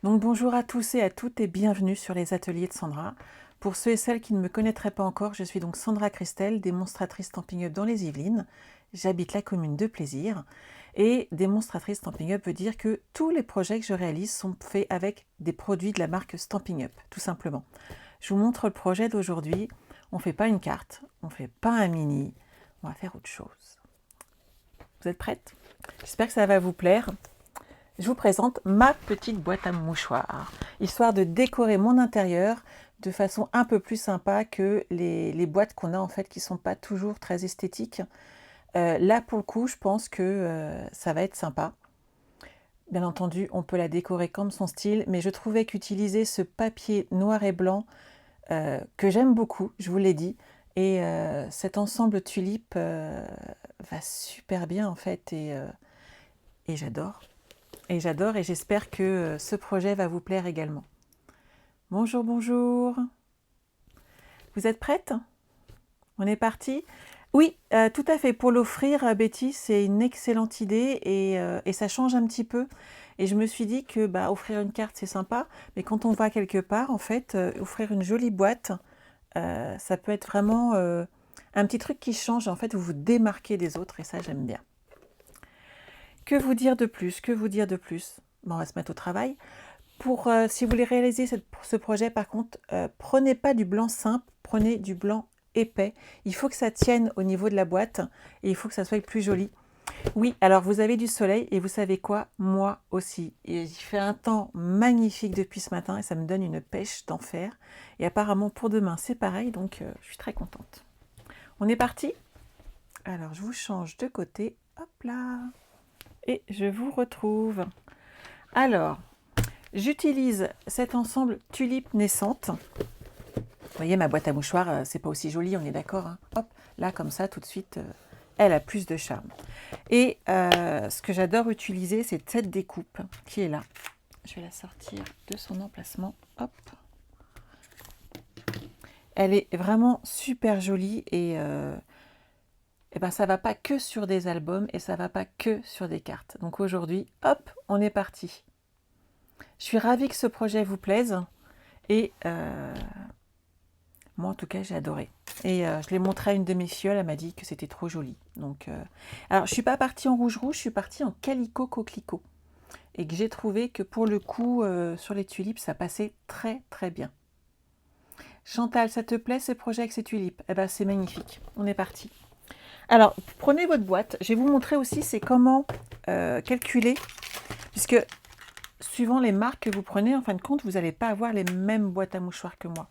Donc bonjour à tous et à toutes et bienvenue sur les ateliers de Sandra. Pour ceux et celles qui ne me connaîtraient pas encore, je suis donc Sandra Christelle, démonstratrice Stampin' Up dans les Yvelines. J'habite la commune de Plaisir et démonstratrice Stampin' Up veut dire que tous les projets que je réalise sont faits avec des produits de la marque Stampin' Up, tout simplement. Je vous montre le projet d'aujourd'hui. On ne fait pas une carte, on ne fait pas un mini, on va faire autre chose. Vous êtes prêtes? J'espère que ça va vous plaire. Je vous présente ma petite boîte à mouchoirs, histoire de décorer mon intérieur de façon un peu plus sympa que les boîtes qu'on a en fait qui ne sont pas toujours très esthétiques. Là pour le coup, je pense que ça va être sympa. Bien entendu, on peut la décorer comme son style, mais je trouvais qu'utiliser ce papier noir et blanc, que j'aime beaucoup, je vous l'ai dit, et cet ensemble tulipe va super bien en fait, et j'adore. Et j'adore et j'espère que ce projet va vous plaire également. Bonjour, bonjour. Vous êtes prête? On est parti? Oui, tout à fait. Pour l'offrir, Betty, c'est une excellente idée et ça change un petit peu. Et je me suis dit que offrir une carte, c'est sympa, mais quand on va quelque part, en fait, offrir une jolie boîte, ça peut être vraiment un petit truc qui change. En fait, vous vous démarquez des autres et ça, j'aime bien. Que vous dire de plus? Que vous dire de plus? Bon, on va se mettre au travail. Si vous voulez réaliser ce projet, par contre, prenez pas du blanc simple, prenez du blanc épais. Il faut que ça tienne au niveau de la boîte et il faut que ça soit plus joli. Oui, alors vous avez du soleil et vous savez quoi? Moi aussi. Et il fait un temps magnifique depuis ce matin et ça me donne une pêche d'enfer. Et apparemment pour demain, c'est pareil, donc je suis très contente. On est parti? Alors, je vous change de côté. Hop là! Et je vous retrouve. Alors, j'utilise cet ensemble tulipe naissante. Vous voyez, ma boîte à mouchoirs, c'est pas aussi joli, on est d'accord, hein. Hop, là, comme ça, tout de suite, elle a plus de charme. Et ce que j'adore utiliser, c'est cette découpe qui est là. Je vais la sortir de son emplacement. Hop. Elle est vraiment super jolie et ça va pas que sur des albums et ça va pas que sur des cartes. Donc aujourd'hui, hop, on est parti. Je suis ravie que ce projet vous plaise et moi en tout cas j'ai adoré. Et je l'ai montré à une de mes filleules, elle m'a dit que c'était trop joli. Donc, alors je suis pas partie en rouge-rouge, je suis partie en calicot coquelicot. Et que j'ai trouvé que pour le coup, sur les tulipes, ça passait très très bien. Chantal, ça te plaît ce projet avec ces tulipes? Eh ben c'est magnifique, on est parti. Alors, prenez votre boîte. Je vais vous montrer aussi c'est comment calculer, puisque suivant les marques que vous prenez, en fin de compte, vous n'allez pas avoir les mêmes boîtes à mouchoirs que moi.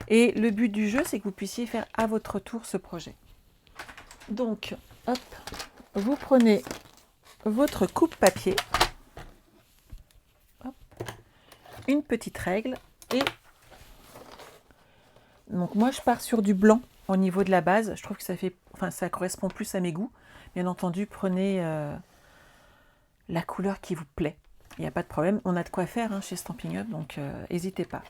Et le but du jeu, c'est que vous puissiez faire à votre tour ce projet. Donc, hop, vous prenez votre coupe papier, hop, une petite règle, et donc moi je pars sur du blanc au niveau de la base. Je trouve que ça correspond plus à mes goûts. Bien entendu, prenez la couleur qui vous plaît. Il n'y a pas de problème, on a de quoi faire chez Stampin' Up, donc n'hésitez pas.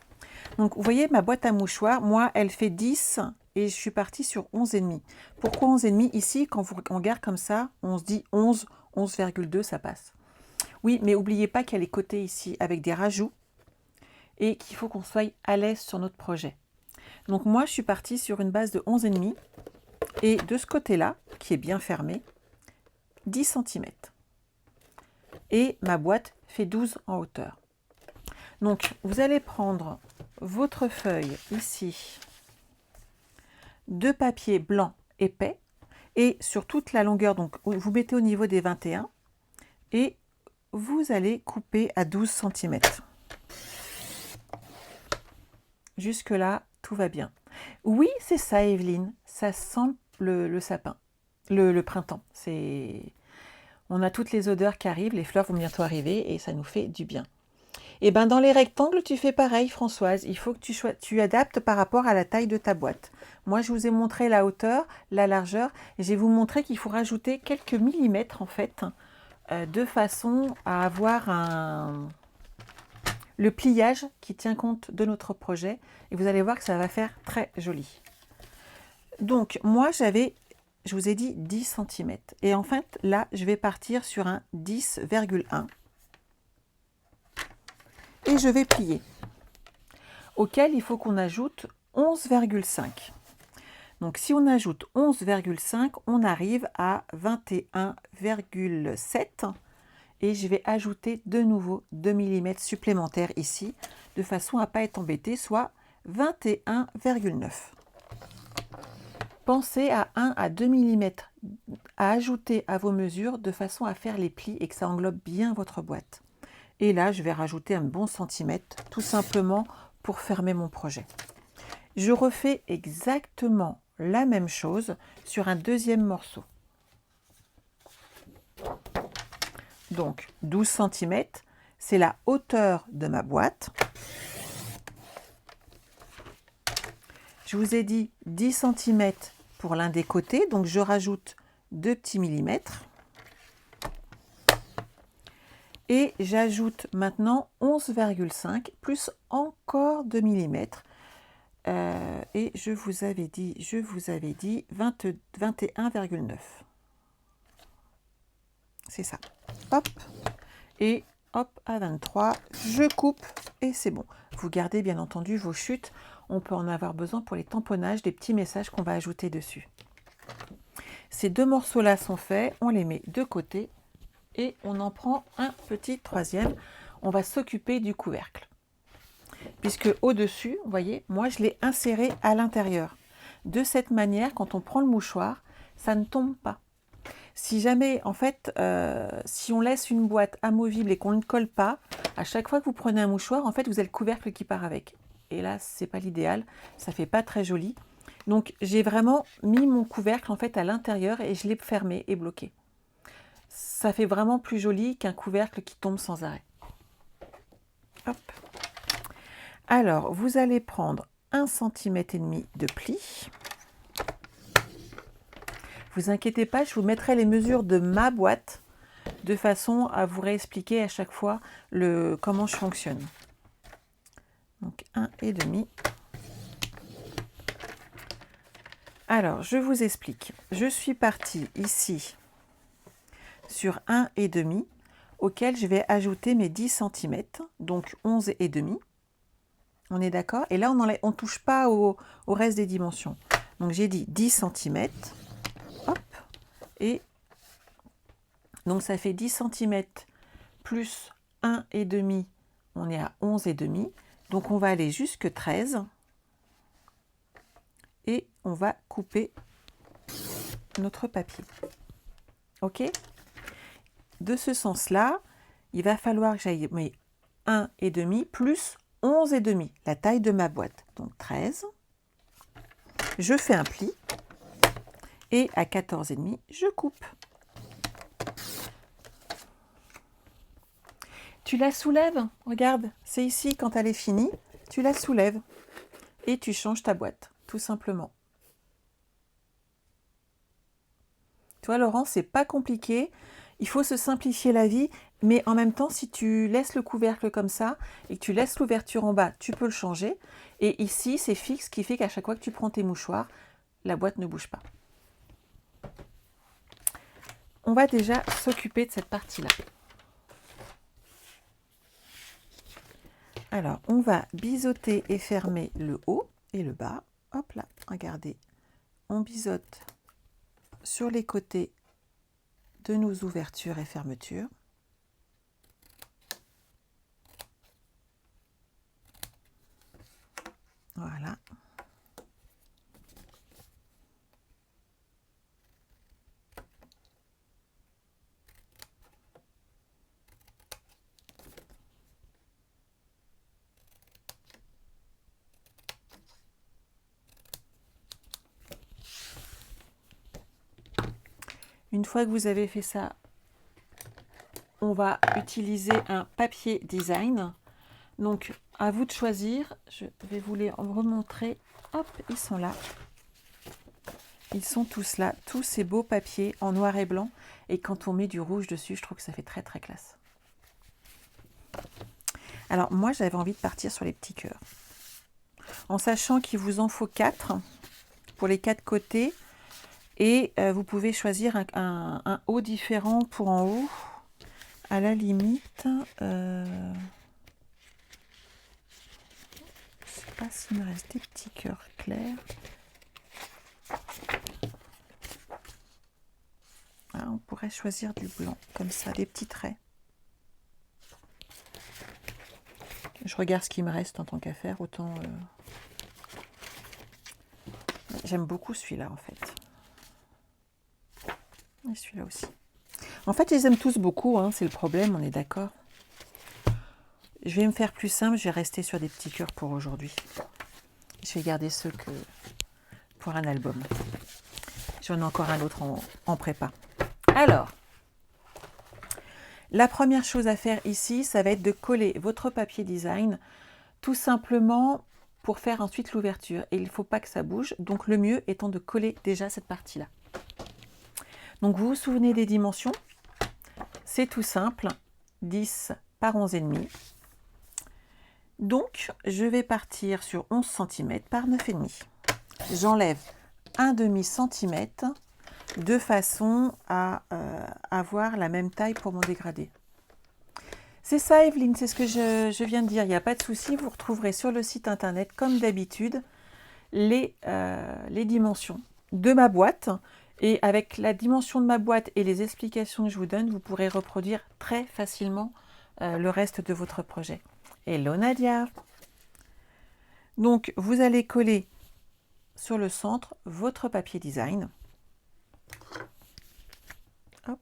Donc vous voyez ma boîte à mouchoirs, moi elle fait 10 et je suis partie sur 11,5. Pourquoi 11,5? Ici, quand on regarde comme ça, on se dit 11, 11,2, ça passe. Oui, mais n'oubliez pas qu'il y a les côtés ici avec des rajouts et qu'il faut qu'on soit à l'aise sur notre projet. Donc moi je suis partie sur une base de 11,5 et de ce côté-là, qui est bien fermé, 10 cm. Et ma boîte fait 12 en hauteur. Donc, vous allez prendre votre feuille ici de papier blanc épais et sur toute la longueur, donc vous mettez au niveau des 21 et vous allez couper à 12 cm. Jusque là, tout va bien. Oui, c'est ça, Evelyne, ça sent le sapin, le printemps. On a toutes les odeurs qui arrivent, les fleurs vont bientôt arriver et ça nous fait du bien. Et bien dans les rectangles, tu fais pareil, Françoise. Il faut que tu adaptes par rapport à la taille de ta boîte. Moi, je vous ai montré la hauteur, la largeur, et je vais vous montrer qu'il faut rajouter quelques millimètres, en fait, de façon à avoir le pliage qui tient compte de notre projet. Et vous allez voir que ça va faire très joli. Donc, moi, je vous ai dit 10 cm. Et en fait, là, je vais partir sur un 10,1. Et et je vais plier. Auquel il faut qu'on ajoute 11,5. Donc si on ajoute 11,5, on arrive à 21,7 et je vais ajouter de nouveau 2 mm supplémentaires ici, de façon à ne pas être embêté, soit 21,9. Pensez à 1 à 2 mm à ajouter à vos mesures de façon à faire les plis et que ça englobe bien votre boîte. Et là, je vais rajouter un bon centimètre, tout simplement pour fermer mon projet. Je refais exactement la même chose sur un deuxième morceau. Donc 12 cm, c'est la hauteur de ma boîte. Je vous ai dit 10 cm pour l'un des côtés, donc je rajoute 2 petits millimètres. Et j'ajoute maintenant 11,5 plus encore 2 mm. Et je vous avais dit 21,9. C'est ça. Hop. Et hop à 23. Je coupe et c'est bon. Vous gardez bien entendu vos chutes. On peut en avoir besoin pour les tamponnages des petits messages qu'on va ajouter dessus. Ces deux morceaux-là sont faits. On les met de côté. Et on en prend un petit troisième. On va s'occuper du couvercle. Puisque au-dessus, vous voyez, moi je l'ai inséré à l'intérieur. De cette manière, quand on prend le mouchoir, ça ne tombe pas. Si jamais, en fait, si on laisse une boîte amovible et qu'on ne colle pas, à chaque fois que vous prenez un mouchoir, en fait, vous avez le couvercle qui part avec. Et là, c'est pas l'idéal, ça fait pas très joli. Donc, j'ai vraiment mis mon couvercle en fait à l'intérieur et je l'ai fermé et bloqué. Ça fait vraiment plus joli qu'un couvercle qui tombe sans arrêt. Hop. Alors, vous allez prendre 1,5 cm de pli. Vous inquiétez pas, je vous mettrai les mesures de ma boîte de façon à vous réexpliquer à chaque fois comment je fonctionne. Donc 1,5. Alors, je vous explique. Je suis partie ici sur 1,5 auquel je vais ajouter mes 10 cm, donc 11,5. On est d'accord? Et là, on ne touche pas au reste des dimensions. Donc, j'ai dit 10 cm. Hop. Et donc, ça fait 10 cm plus 1,5. On est à 11,5. Donc, on va aller jusque 13. Et on va couper notre papier. OK? De ce sens-là, il va falloir que j'aille 1,5 plus 11,5, la taille de ma boîte. Donc 13. Je fais un pli. Et à 14,5, je coupe. Tu la soulèves, regarde, c'est ici quand elle est finie, tu la soulèves et tu changes ta boîte, tout simplement. Tu vois, Laurent, c'est pas compliqué. Il faut se simplifier la vie, mais en même temps, si tu laisses le couvercle comme ça et que tu laisses l'ouverture en bas, tu peux le changer. Et ici, c'est fixe, ce qui fait qu'à chaque fois que tu prends tes mouchoirs, la boîte ne bouge pas. On va déjà s'occuper de cette partie-là. Alors, on va biseauter et fermer le haut et le bas. Hop là, regardez. On biseaute sur les côtés de nos ouvertures et fermetures. Voilà. Une fois que vous avez fait ça, on va utiliser un papier design. Donc, à vous de choisir. Je vais vous les remontrer. Hop, ils sont là. Ils sont tous là, tous ces beaux papiers en noir et blanc. Et quand on met du rouge dessus, je trouve que ça fait très très classe. Alors, moi, j'avais envie de partir sur les petits cœurs. En sachant qu'il vous en faut 4 pour les 4 côtés. Et vous pouvez choisir un haut différent pour en haut. À la limite, pas s'il me reste des petits cœurs clairs. Ah, on pourrait choisir du blanc, comme ça, des petits traits. Je regarde ce qui me reste en tant qu'à faire, autant... J'aime beaucoup celui-là, en fait. Et celui-là aussi. En fait, je les aime tous beaucoup, hein, c'est le problème, on est d'accord. Je vais me faire plus simple, je vais rester sur des petits cœurs pour aujourd'hui. Je vais garder ceux que pour un album. J'en ai encore un autre en prépa. Alors, la première chose à faire ici, ça va être de coller votre papier design, tout simplement pour faire ensuite l'ouverture. Et il ne faut pas que ça bouge, donc le mieux étant de coller déjà cette partie-là. Donc vous vous souvenez des dimensions? C'est tout simple, 10 par 11,5. Donc, je vais partir sur 11 cm par 9,5. J'enlève un demi-centimètre de façon à avoir la même taille pour mon dégradé. C'est ça, Evelyne, c'est ce que je viens de dire. Il n'y a pas de souci, vous retrouverez sur le site internet, comme d'habitude, les dimensions de ma boîte. Et avec la dimension de ma boîte et les explications que je vous donne, vous pourrez reproduire très facilement le reste de votre projet. Hello Nadia! Donc, vous allez coller sur le centre votre papier design. Hop.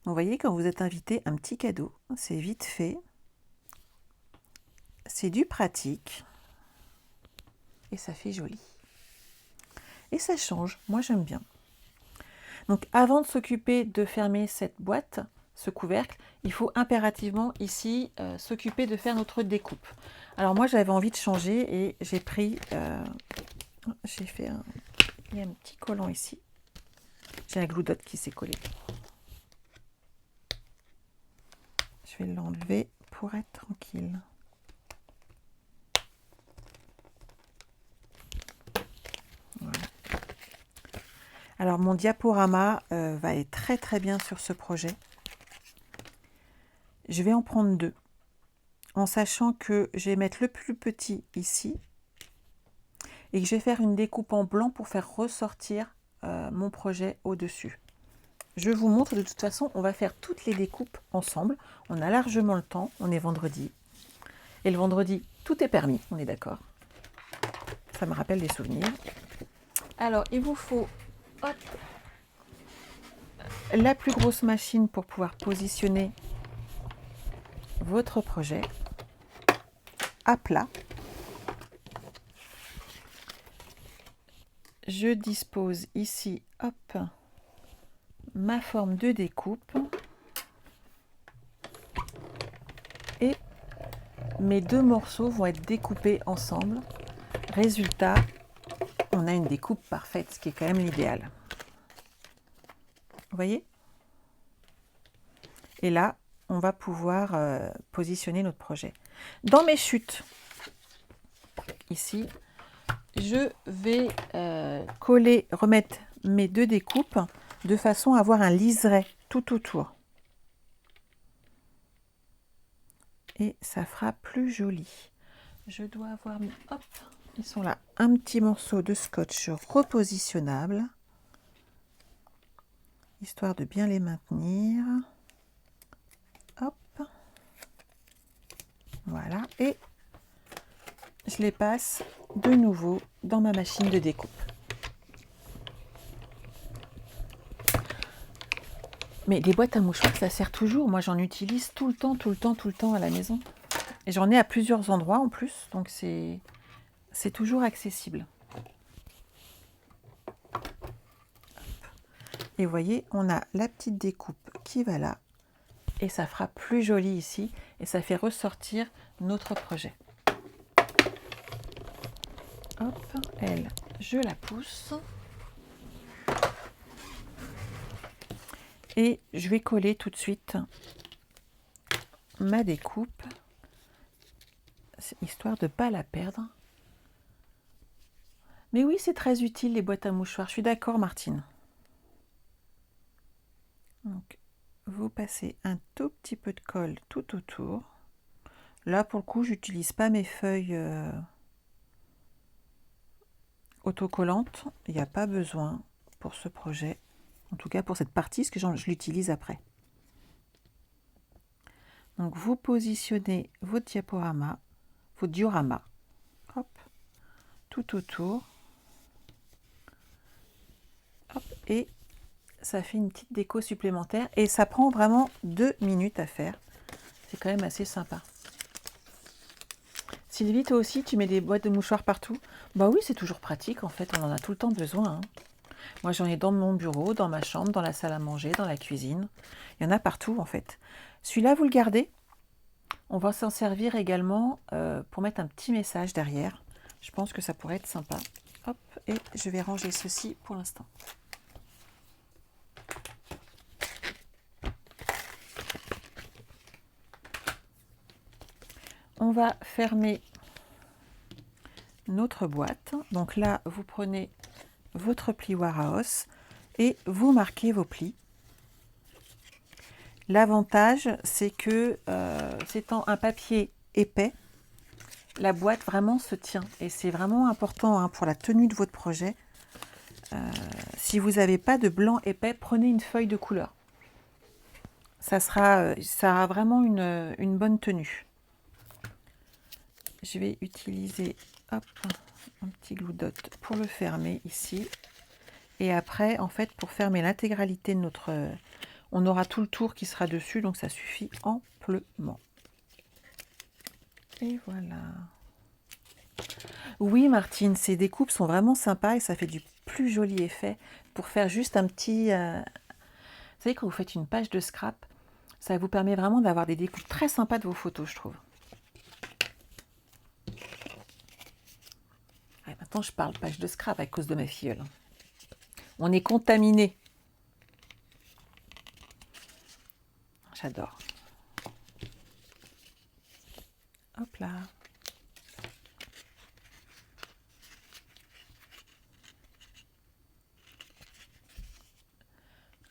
Vous voyez, quand vous êtes invité, un petit cadeau, c'est vite fait. C'est du pratique. Et ça fait joli. Et ça change, moi j'aime bien. Donc avant de s'occuper de fermer cette boîte, ce couvercle, il faut impérativement ici s'occuper de faire notre découpe. Alors moi j'avais envie de changer et j'ai pris, j'ai fait il y a un petit collant ici. J'ai un glue dot qui s'est collé. Je vais l'enlever pour être tranquille. Voilà. Alors mon diaporama va être très très bien sur ce projet. Je vais en prendre deux, en sachant que je vais mettre le plus petit ici et que je vais faire une découpe en blanc pour faire ressortir mon projet au-dessus. Je vous montre, de toute façon, on va faire toutes les découpes ensemble. On a largement le temps, on est vendredi. Et le vendredi, tout est permis, on est d'accord. Ça me rappelle des souvenirs. Alors, il vous faut hop, la plus grosse machine pour pouvoir positionner votre projet à plat. Je dispose ici, hop, ma forme de découpe et mes deux morceaux vont être découpés ensemble. Résultat, on a une découpe parfaite, ce qui est quand même l'idéal. Vous voyez? Et là, on va pouvoir positionner notre projet. Dans mes chutes, ici, je vais coller, remettre mes deux découpes de façon à avoir un liseré tout autour. Et ça fera plus joli. Je dois avoir mis, hop, ils sont là, un petit morceau de scotch repositionnable, histoire de bien les maintenir. Hop, voilà, et je les passe de nouveau dans ma machine de découpe. Mais des boîtes à mouchoirs, ça sert toujours. Moi, j'en utilise tout le temps à la maison. Et j'en ai à plusieurs endroits en plus, donc c'est toujours accessible. Et vous voyez, on a la petite découpe qui va là, et ça fera plus joli ici, et ça fait ressortir notre projet. Hop, elle, je la pousse. Et je vais coller tout de suite ma découpe, histoire de ne pas la perdre. Mais oui, c'est très utile les boîtes à mouchoirs. Je suis d'accord, Martine. Donc, vous passez un tout petit peu de colle tout autour. Là, pour le coup, j'utilise pas mes feuilles autocollantes. Il n'y a pas besoin pour ce projet. En tout cas, pour cette partie, parce que je l'utilise après. Donc, vous positionnez votre diaporama, votre diorama, hop, tout autour. Hop, et ça fait une petite déco supplémentaire. Et ça prend vraiment 2 minutes à faire. C'est quand même assez sympa. Sylvie, toi aussi, tu mets des boîtes de mouchoirs partout? Bah oui, c'est toujours pratique, en fait, on en a tout le temps besoin, hein. Moi, j'en ai dans mon bureau, dans ma chambre, dans la salle à manger, dans la cuisine. Il y en a partout, en fait. Celui-là, vous le gardez. On va s'en servir également pour mettre un petit message derrière. Je pense que ça pourrait être sympa. Hop, et je vais ranger ceci pour l'instant. On va fermer notre boîte. Donc là, vous prenez votre plioir à os et vous marquez vos plis. L'avantage, c'est que c'est un papier épais, la boîte vraiment se tient. Et c'est vraiment important hein, pour la tenue de votre projet. Si vous n'avez pas de blanc épais, prenez une feuille de couleur. Ça aura vraiment une bonne tenue. Je vais utiliser hop, un petit glue dot pour le fermer ici. Et après, en fait, pour fermer l'intégralité de notre... on aura tout le tour qui sera dessus, donc ça suffit amplement. Et voilà. Oui, Martine, ces découpes sont vraiment sympas et ça fait du plus joli effet pour faire juste un petit... Vous savez, quand vous faites une page de scrap, ça vous permet vraiment d'avoir des découpes très sympas de vos photos, je trouve. Ouais, maintenant, je parle page de scrap à cause de ma filleule. On est contaminé. J'adore. Hop là.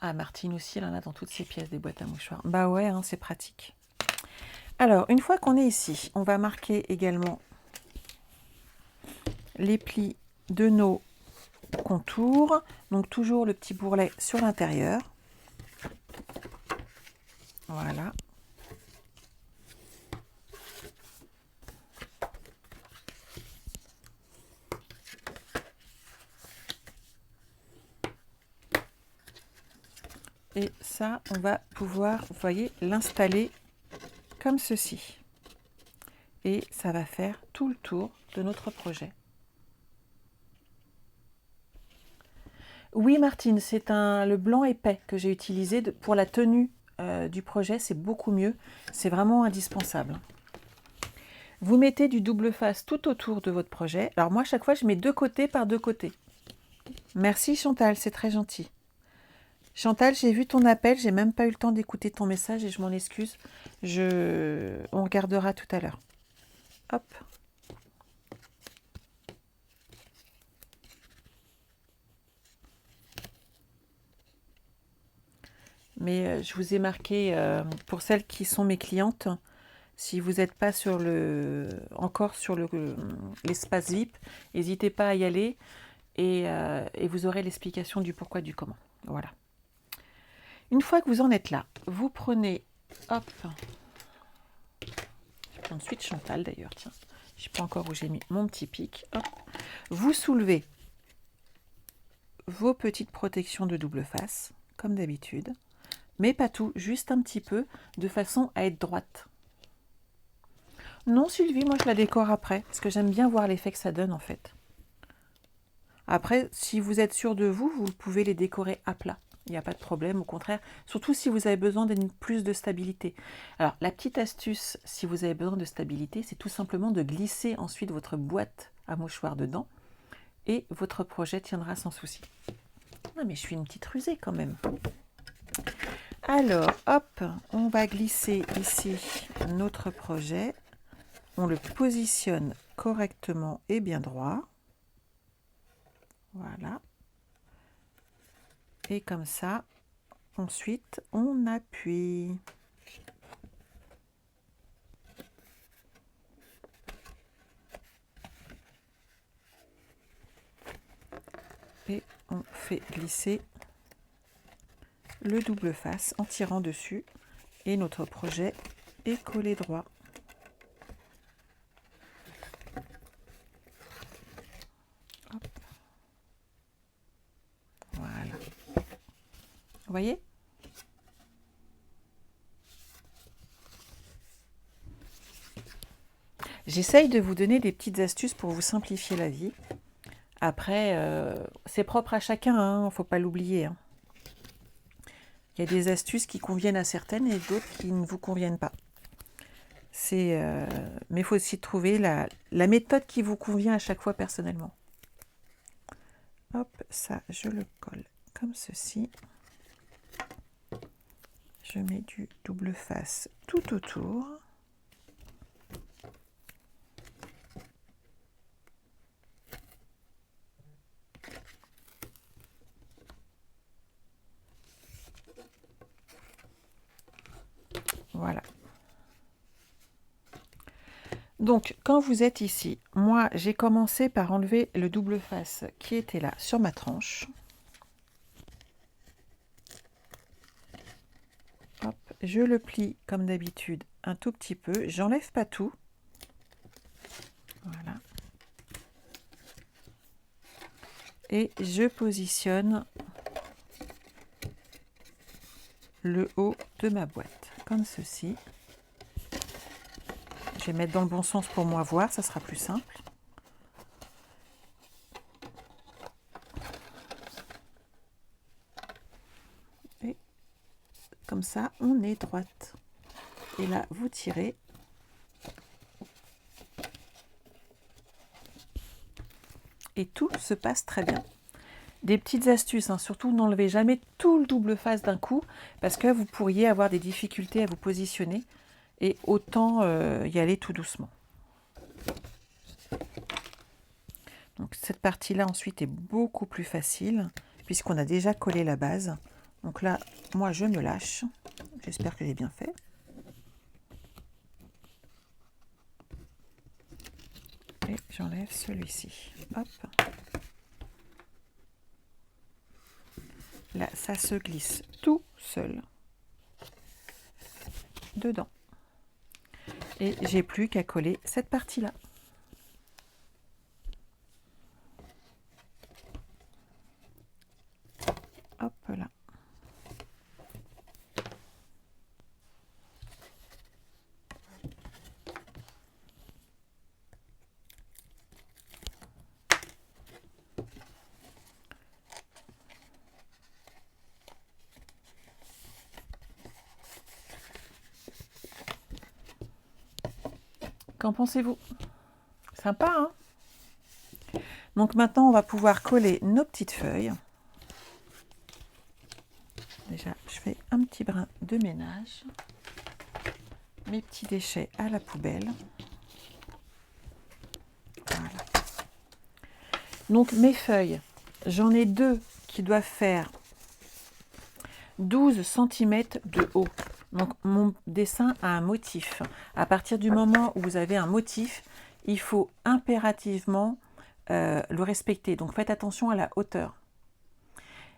Ah, Martine aussi, elle en a dans toutes ses pièces des boîtes à mouchoirs. Bah ouais, hein, c'est pratique. Alors, une fois qu'on est ici, on va marquer également les plis de nos contours. Donc, toujours le petit bourrelet sur l'intérieur. Voilà. Et ça, on va pouvoir, vous voyez, l'installer comme ceci. Et ça va faire tout le tour de notre projet. Oui, Martine, c'est le blanc épais que j'ai utilisé pour la tenue du projet. C'est beaucoup mieux. C'est vraiment indispensable. Vous mettez du double face tout autour de votre projet. Alors moi, à chaque fois, je mets 2 côtés par 2 côtés. Merci Chantal, c'est très gentil. Chantal, j'ai vu ton appel, j'ai même pas eu le temps d'écouter ton message et je m'en excuse. On regardera tout à l'heure. Hop. Mais je vous ai marqué, pour celles qui sont mes clientes, si vous n'êtes pas encore sur l'espace VIP, n'hésitez pas à y aller et vous aurez l'explication du pourquoi, du comment. Voilà. Une fois que vous en êtes là, vous prenez, hop, je vais prendre ensuite Chantal d'ailleurs, tiens, je ne sais pas encore où j'ai mis mon petit pic, hop. Vous soulevez vos petites protections de double face, comme d'habitude, mais pas tout, juste un petit peu, de façon à être droite. Non, Sylvie, moi je la décore après, parce que j'aime bien voir l'effet que ça donne en fait. Après, si vous êtes sûr de vous, vous pouvez les décorer à plat. Il n'y a pas de problème, au contraire, surtout si vous avez besoin d'une plus de stabilité. Alors, la petite astuce, si vous avez besoin de stabilité, c'est tout simplement de glisser ensuite votre boîte à mouchoirs dedans et votre projet tiendra sans souci. Ah, mais je suis une petite rusée quand même. Alors, hop, on va glisser ici notre projet. On le positionne correctement et bien droit. Voilà. Et comme ça, ensuite, on appuie. Et on fait glisser le double face en tirant dessus. Et notre projet est collé droit. Hop. Voilà. Vous voyez? J'essaye de vous donner des petites astuces pour vous simplifier la vie. Après, c'est propre à chacun, hein, il ne faut pas l'oublier. Hein. Il y a des astuces qui conviennent à certaines et d'autres qui ne vous conviennent pas. Mais il faut aussi trouver la méthode qui vous convient à chaque fois personnellement. Hop, ça, je le colle comme ceci. Je mets du double face tout autour. Voilà. Donc, quand vous êtes ici, moi, j'ai commencé par enlever le double face qui était là sur ma tranche. Hop, je le plie comme d'habitude un tout petit peu. J'enlève pas tout. Voilà. Et je positionne le haut de ma boîte, comme ceci. Je vais mettre dans le bon sens pour moi voir, ça sera plus simple. Et comme ça, on est droite. Et là, vous tirez. Et tout se passe très bien. Des petites astuces, hein, surtout n'enlevez jamais tout le double face d'un coup, parce que vous pourriez avoir des difficultés à vous positionner. Et autant y aller tout doucement. Donc cette partie-là ensuite est beaucoup plus facile, puisqu'on a déjà collé la base. Donc là, moi je me lâche. J'espère que j'ai bien fait. Et j'enlève celui-ci. Hop. Là, ça se glisse tout seul dedans. Et j'ai plus qu'à coller cette partie-là. Hop là. Qu'en pensez-vous? Sympa, hein? Donc maintenant, on va pouvoir coller nos petites feuilles. Déjà, je fais un petit brin de ménage. Mes petits déchets à la poubelle. Voilà. Donc mes feuilles, j'en ai deux qui doivent faire 12 cm de haut. Donc mon dessin a un motif. À partir du moment où vous avez un motif, il faut impérativement le respecter. Donc faites attention à la hauteur.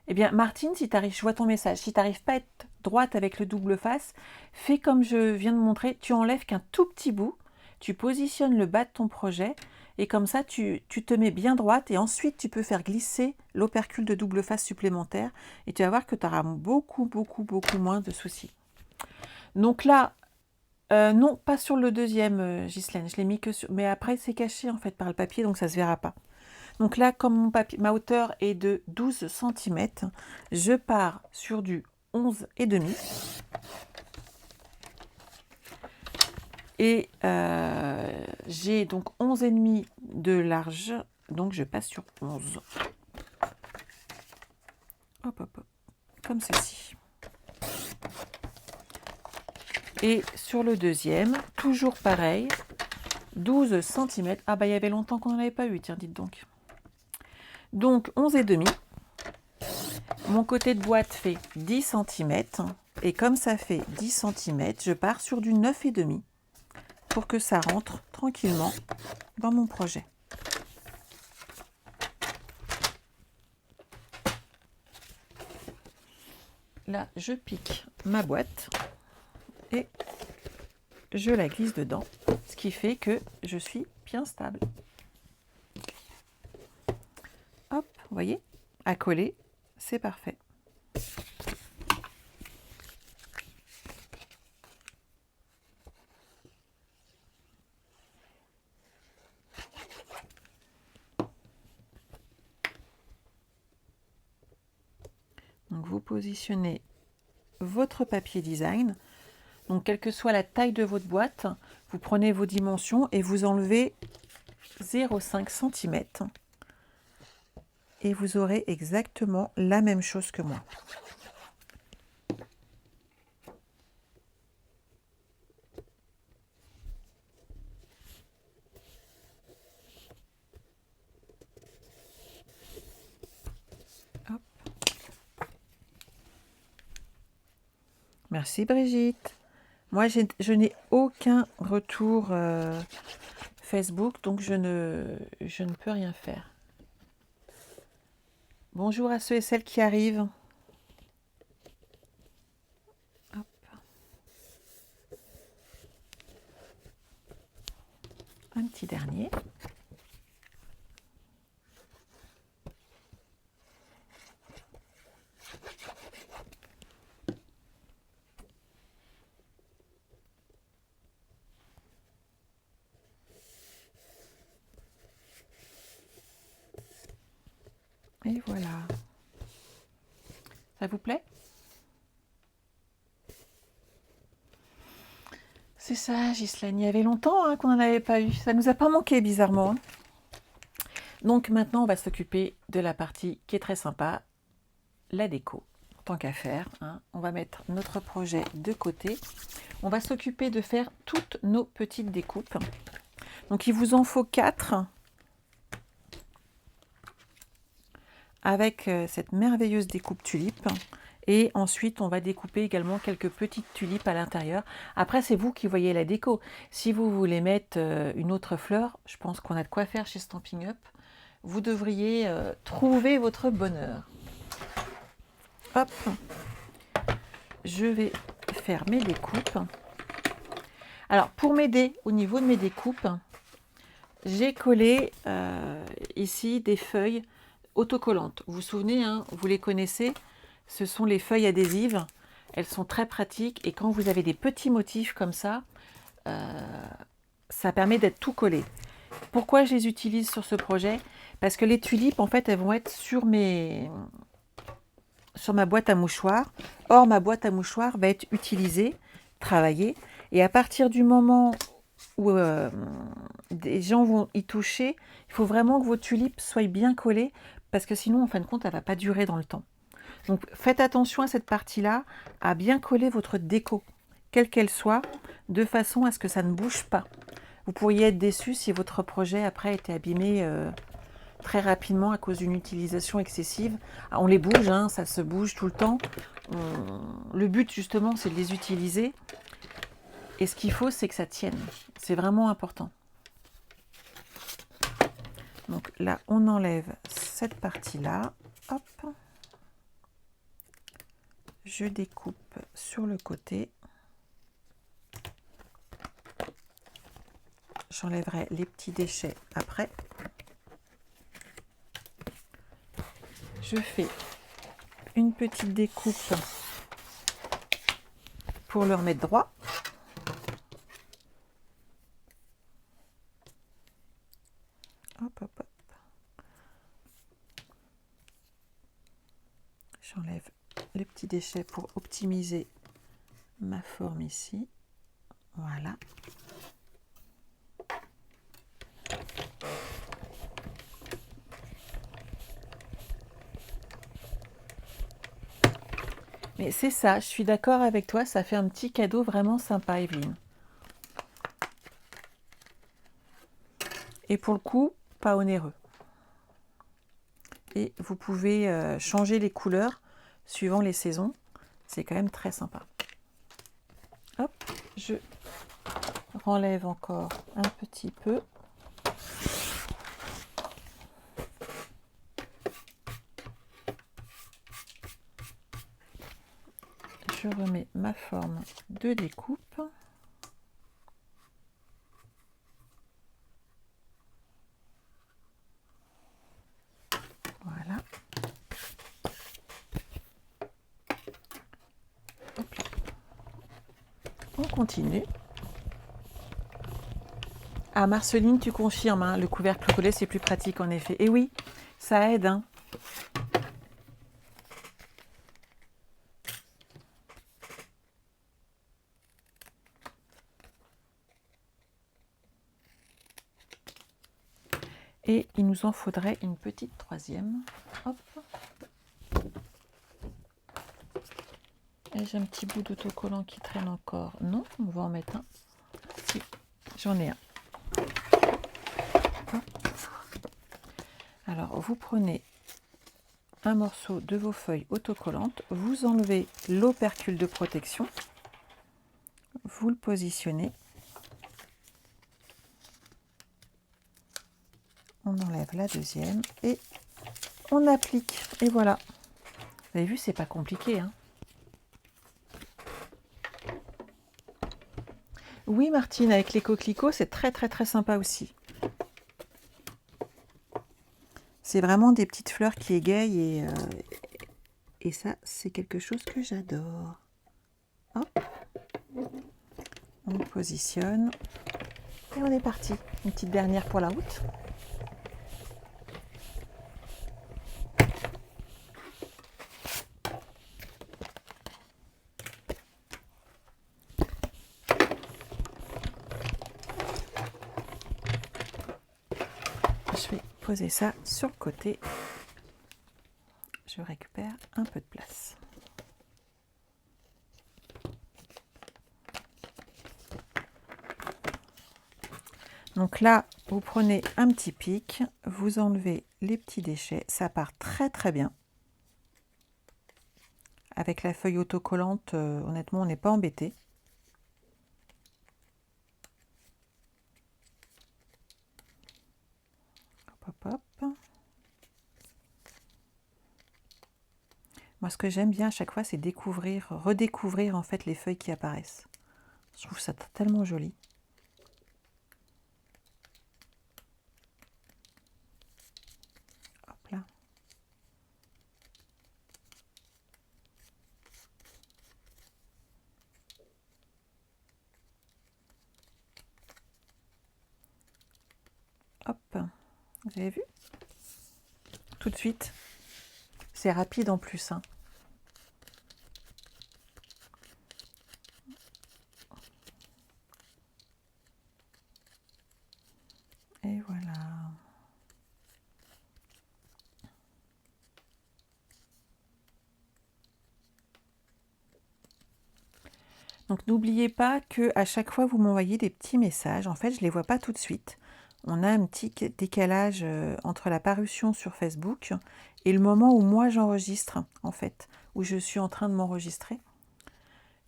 Eh bien Martine, si tu arrives, je vois ton message, si tu n'arrives pas à être droite avec le double face, fais comme je viens de montrer, tu enlèves qu'un tout petit bout, tu positionnes le bas de ton projet et comme ça tu te mets bien droite et ensuite tu peux faire glisser l'opercule de double face supplémentaire et tu vas voir que tu auras beaucoup moins de soucis. Donc là, non, pas sur le deuxième, Ghislaine, je l'ai mis que sur... Mais après, c'est caché en fait par le papier, donc ça ne se verra pas. Donc là, comme ma hauteur est de 12 cm, je pars sur du 11,5. Et j'ai donc 11,5 de large, donc je passe sur 11. Hop, hop, hop, comme ceci. Et sur le deuxième, toujours pareil, 12 cm. Ah bah il y avait longtemps qu'on n'en avait pas eu, tiens, dites donc. Donc 11,5. Mon côté de boîte fait 10 cm. Et comme ça fait 10 cm, je pars sur du 9,5 pour que ça rentre tranquillement dans mon projet. Là, je pique ma boîte et je la glisse dedans, ce qui fait que je suis bien stable. Hop, vous voyez, à coller, c'est parfait. Donc vous positionnez votre papier design. Donc quelle que soit la taille de votre boîte, vous prenez vos dimensions et vous enlevez 0,5 cm. Et vous aurez exactement la même chose que moi. Hop. Merci Brigitte. Moi, je n'ai aucun retour Facebook, donc je ne peux rien faire. Bonjour à ceux et celles qui arrivent. Hop. Un petit dernier. Et voilà. Ça vous plaît? C'est ça, Ghislaine. Il y avait longtemps qu'on n'en avait pas eu. Ça nous a pas manqué, bizarrement. Donc maintenant, on va s'occuper de la partie qui est très sympa, la déco. Tant qu'à faire, on va mettre notre projet de côté. On va s'occuper de faire toutes nos petites découpes. Donc il vous en faut 4 avec cette merveilleuse découpe tulipe. Et ensuite, on va découper également quelques petites tulipes à l'intérieur. Après, c'est vous qui voyez la déco. Si vous voulez mettre une autre fleur, je pense qu'on a de quoi faire chez Stampin' Up. Vous devriez trouver votre bonheur. Hop, je vais faire mes découpes. Alors, pour m'aider au niveau de mes découpes, j'ai collé ici des feuilles autocollantes. Vous vous souvenez, vous les connaissez, ce sont les feuilles adhésives. Elles sont très pratiques et quand vous avez des petits motifs comme ça, ça permet d'être tout collé. Pourquoi je les utilise sur ce projet? Parce que les tulipes, en fait, elles vont être sur ma boîte à mouchoirs. Or, ma boîte à mouchoirs va être utilisée, travaillée. Et à partir du moment où des gens vont y toucher, il faut vraiment que vos tulipes soient bien collées parce que sinon, en fin de compte, elle ne va pas durer dans le temps. Donc, faites attention à cette partie-là, à bien coller votre déco, quelle qu'elle soit, de façon à ce que ça ne bouge pas. Vous pourriez être déçu si votre projet, après, était abîmé très rapidement à cause d'une utilisation excessive. On les bouge, ça se bouge tout le temps. Le but, justement, c'est de les utiliser. Et ce qu'il faut, c'est que ça tienne. C'est vraiment important. Donc là, on enlève cette partie-là. Hop. Je découpe sur le côté. J'enlèverai les petits déchets après. Je fais une petite découpe pour le remettre droit. Hop, hop, hop. J'enlève les petits déchets pour optimiser ma forme ici. Voilà. Mais c'est ça, je suis d'accord avec toi, ça fait un petit cadeau vraiment sympa, Evelyne. Et pour le coup, pas onéreux. et vous pouvez changer les couleurs suivant les saisons. C'est quand même très sympa. Hop, je renlève encore un petit peu. Je remets ma forme de découpe. Voilà. Hop là. On continue. Ah, Marceline, tu confirmes, hein, le couvercle collé, c'est plus pratique en effet. Et oui, ça aide, hein. Et il nous en faudrait une petite troisième. Hop. Et j'ai un petit bout d'autocollant qui traîne encore. Non, on va en mettre un. Si, j'en ai un. Hop. Alors, vous prenez un morceau de vos feuilles autocollantes, vous enlevez l'opercule de protection, vous le positionnez. On enlève la deuxième et on applique. Et voilà. Vous avez vu, c'est pas compliqué, hein. Oui, Martine, avec les coquelicots, c'est très sympa aussi. C'est vraiment des petites fleurs qui égayent et ça, c'est quelque chose que j'adore. Hop. On positionne et on est parti. Une petite dernière pour la route. Je vais poser ça sur le côté. Je récupère un peu de place. Donc là, vous prenez un petit pic, vous enlevez les petits déchets, ça part très bien. Avec la feuille autocollante, honnêtement, on n'est pas embêté. Hop. Moi, ce que j'aime bien à chaque fois, c'est redécouvrir en fait les feuilles qui apparaissent. Je trouve ça tellement joli. Hop là. Hop. Vous avez vu? Tout de suite. C'est rapide en plus, hein. Et voilà. Donc n'oubliez pas que à chaque fois vous m'envoyez des petits messages. En fait, je ne les vois pas tout de suite. On a un petit décalage entre la parution sur Facebook et le moment où moi j'enregistre, en fait, où je suis en train de m'enregistrer.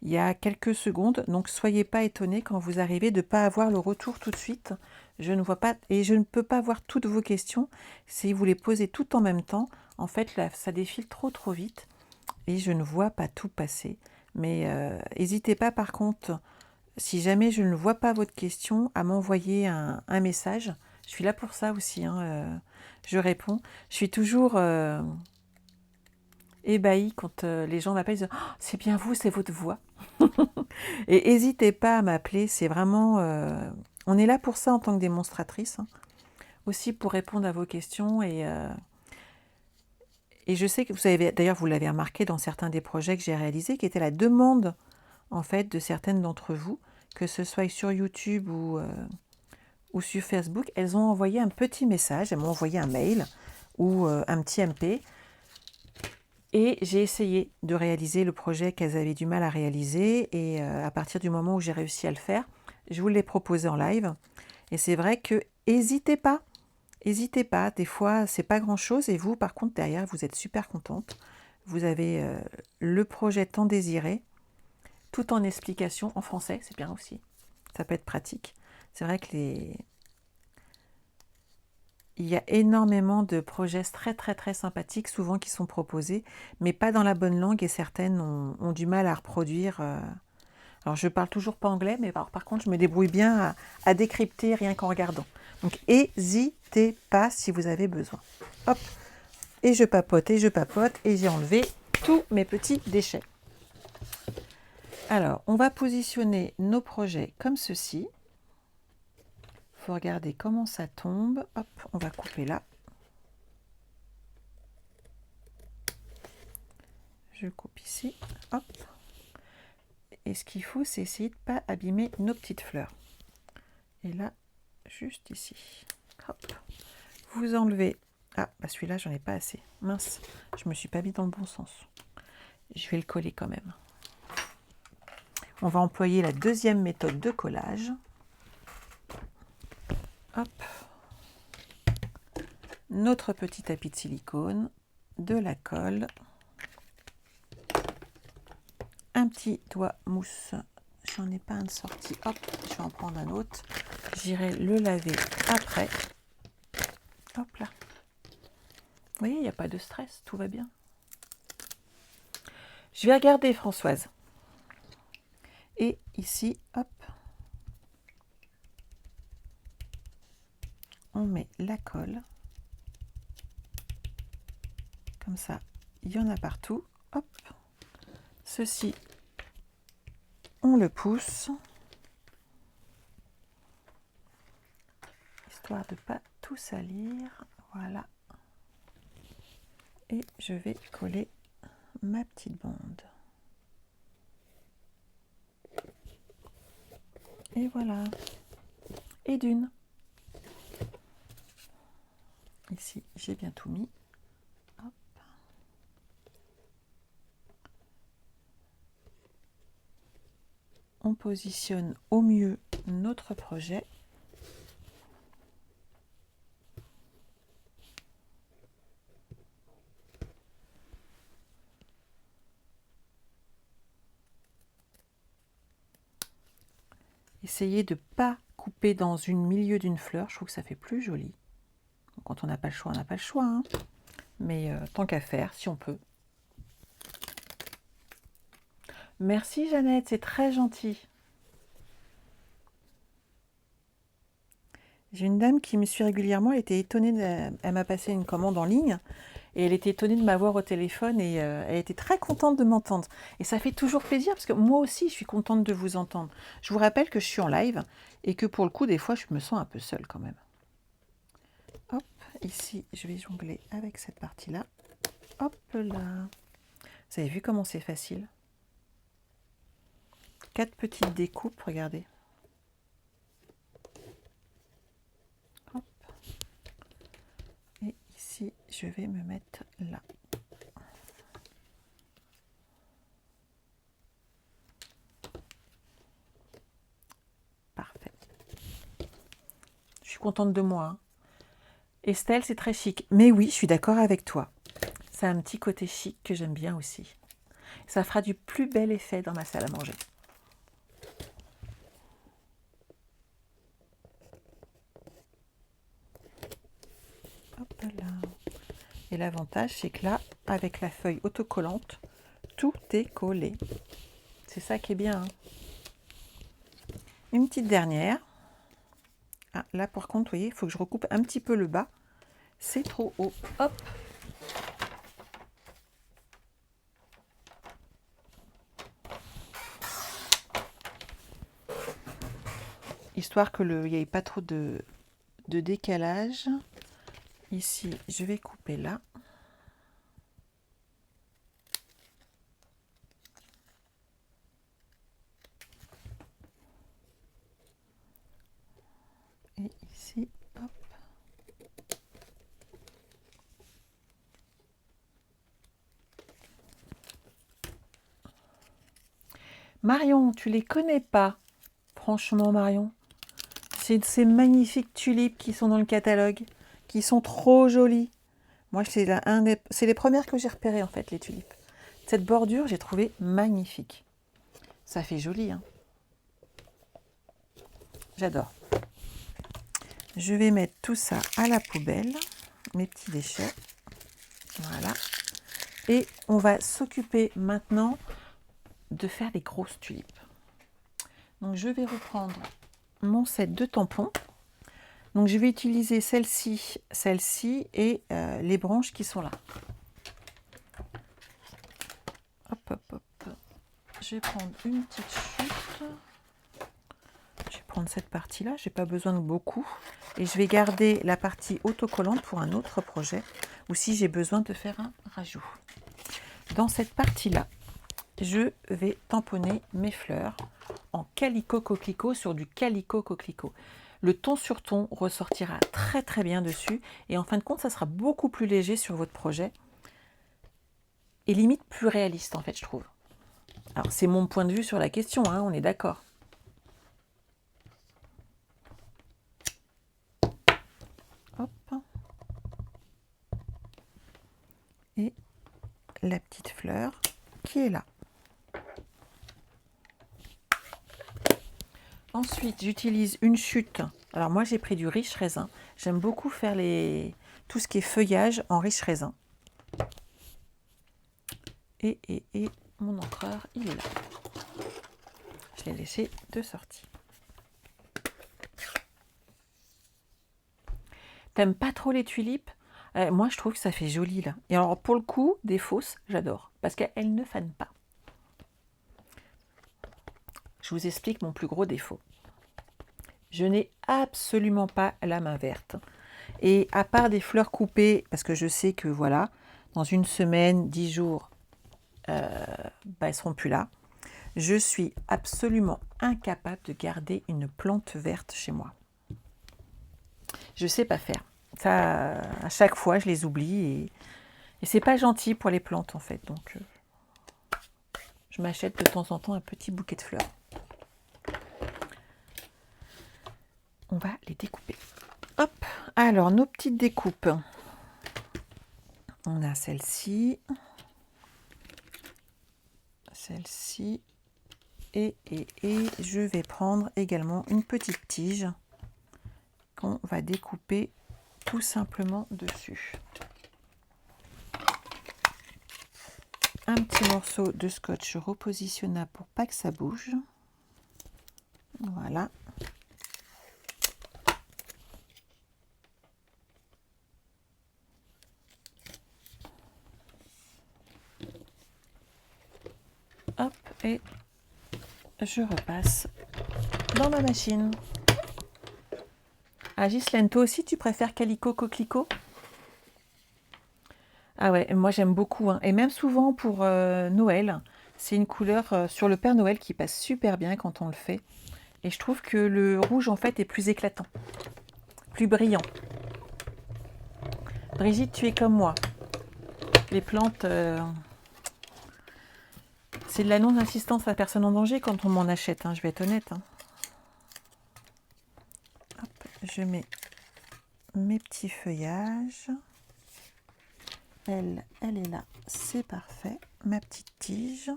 Il y a quelques secondes, donc soyez pas étonnés quand vous arrivez de ne pas avoir le retour tout de suite. Je ne vois pas et je ne peux pas voir toutes vos questions. Si vous les posez toutes en même temps, en fait, là, ça défile trop vite et je ne vois pas tout passer. Mais n'hésitez pas par contre, si jamais je ne vois pas votre question, à m'envoyer un message. Je suis là pour ça aussi, hein, je réponds. Je suis toujours ébahie quand les gens m'appellent, ils disent oh, c'est bien vous, c'est votre voix. Et n'hésitez pas à m'appeler, c'est vraiment... on est là pour ça en tant que démonstratrice, hein, aussi pour répondre à vos questions et je sais que vous avez, d'ailleurs, vous l'avez remarqué dans certains des projets que j'ai réalisés, qui était la demande, en fait, de certaines d'entre vous, que ce soit sur YouTube ou sur Facebook, elles ont envoyé un petit message, elles m'ont envoyé un mail ou un petit MP, et j'ai essayé de réaliser le projet qu'elles avaient du mal à réaliser, et à partir du moment où j'ai réussi à le faire, je vous l'ai proposé en live, et c'est vrai que n'hésitez pas, N'hésitez pas, des fois, c'est pas grand-chose et vous, par contre, derrière, vous êtes super contente. Vous avez le projet tant désiré, tout en explication en français, c'est bien aussi. Ça peut être pratique. C'est vrai que il y a énormément de projets très sympathiques, souvent qui sont proposés, mais pas dans la bonne langue et certaines ont du mal à reproduire. Alors, je parle toujours pas anglais, mais par contre, je me débrouille bien à décrypter rien qu'en regardant. Donc, n'hésitez pas si vous avez besoin. Hop, et je papote, et j'ai enlevé tous mes petits déchets. Alors, on va positionner nos projets comme ceci. Il faut regarder comment ça tombe. Hop, on va couper là. Je coupe ici. Hop. Et ce qu'il faut, c'est essayer de ne pas abîmer nos petites fleurs. Et là, juste ici. Hop. Vous enlevez. Ah, bah celui-là, j'en ai pas assez. Mince, je me suis pas mis dans le bon sens. Je vais le coller quand même. On va employer la deuxième méthode de collage. Hop. Notre petit tapis de silicone, de la colle, un petit doigt mousse. J'en ai pas un de sorti. Hop, je vais en prendre un autre. J'irai le laver après. Hop là. Vous voyez, il n'y a pas de stress, tout va bien. Je vais regarder Françoise. Et ici, hop, on met la colle. Comme ça, il y en a partout. Hop. Ceci, on le pousse. Histoire de ne pas tout salir. Voilà. Et je vais coller ma petite bande. Et voilà. Et d'une. Ici, j'ai bien tout mis. Hop. On positionne au mieux notre projet. Essayez de ne pas couper dans une milieu d'une fleur, je trouve que ça fait plus joli. Quand on n'a pas le choix, on n'a pas le choix. Hein. Mais tant qu'à faire, si on peut. Merci Jeannette, c'est très gentil. J'ai une dame qui me suit régulièrement, elle était étonnée, elle m'a passé une commande en ligne, et elle était étonnée de m'avoir au téléphone, et elle était très contente de m'entendre. Et ça fait toujours plaisir, parce que moi aussi, je suis contente de vous entendre. Je vous rappelle que je suis en live, et que pour le coup, des fois, je me sens un peu seule quand même. Hop, ici, je vais jongler avec cette partie-là. Hop là. Vous avez vu comment c'est facile? 4 petites découpes, regardez. Hop. Et ici, je vais me mettre là. Parfait. Je suis contente de moi. Hein. Estelle, c'est très chic. Mais oui, je suis d'accord avec toi. Ça a un petit côté chic que j'aime bien aussi. Ça fera du plus bel effet dans ma salle à manger. Hop là. Et l'avantage, c'est que là, avec la feuille autocollante, tout est collé. C'est ça qui est bien. Hein. Une petite dernière. Ah, là, par contre, vous voyez, il faut que je recoupe un petit peu le bas. C'est trop haut. Hop. Histoire qu'il n'y ait pas trop de décalage. Ici, je vais couper là. Et ici, hop. Marion, tu les connais pas? Franchement, Marion. C'est ces magnifiques tulipes qui sont dans le catalogue. qui sont trop jolies. Moi, c'est les premières que j'ai repérées, en fait, les tulipes. Cette bordure, j'ai trouvé magnifique. Ça fait joli, hein. J'adore. Je vais mettre tout ça à la poubelle, mes petits déchets. Voilà. Et on va s'occuper maintenant de faire des grosses tulipes. Donc, je vais reprendre mon set de tampons. Donc, je vais utiliser celle-ci et les branches qui sont là. Hop, hop, hop. Je vais prendre une petite chute. Je vais prendre cette partie-là. Je n'ai pas besoin de beaucoup. Et je vais garder la partie autocollante pour un autre projet ou si j'ai besoin de faire un rajout. Dans cette partie-là, je vais tamponner mes fleurs en calico coquelicot sur du calico coquelicot. Le ton sur ton ressortira très très bien dessus et en fin de compte, ça sera beaucoup plus léger sur votre projet et limite plus réaliste en fait, je trouve. Alors, c'est mon point de vue sur la question, hein, on est d'accord. Hop. Et la petite fleur qui est là. Ensuite, j'utilise une chute. Alors moi, j'ai pris du riche raisin. J'aime beaucoup faire tout ce qui est feuillage en riche raisin. Et mon encreur, il est là. Je l'ai laissé de sortie. T'aimes pas trop les tulipes? Moi, je trouve que ça fait joli là. Et alors, pour le coup, des fausses, j'adore. Parce qu'elles ne fanent pas. Je vous explique mon plus gros défaut. Je n'ai absolument pas la main verte. Et à part des fleurs coupées, parce que je sais que voilà, dans une semaine, 10 jours, elles seront plus là. Je suis absolument incapable de garder une plante verte chez moi. Je ne sais pas faire. Ça, à chaque fois, je les oublie et c'est pas gentil pour les plantes en fait. Donc, je m'achète de temps en temps un petit bouquet de fleurs. On va les découper. Hop, alors nos petites découpes. On a celle-ci, celle-ci, et je vais prendre également une petite tige qu'on va découper tout simplement dessus. Un petit morceau de scotch repositionnable pour pas que ça bouge. Voilà. Hop, et je repasse dans ma machine. Ah, Ghislaine, toi aussi, tu préfères calico coquelicot? Ah ouais, moi j'aime beaucoup, hein. Et même souvent pour Noël, c'est une couleur sur le Père Noël qui passe super bien quand on le fait. Et je trouve que le rouge en fait est plus éclatant, plus brillant. Brigitte, tu es comme moi. Les plantes, c'est de la non-assistance à personne en danger quand on m'en achète, hein, je vais être honnête. Hein. Hop, je mets mes petits feuillages. Elle est là, c'est parfait. Ma petite tige.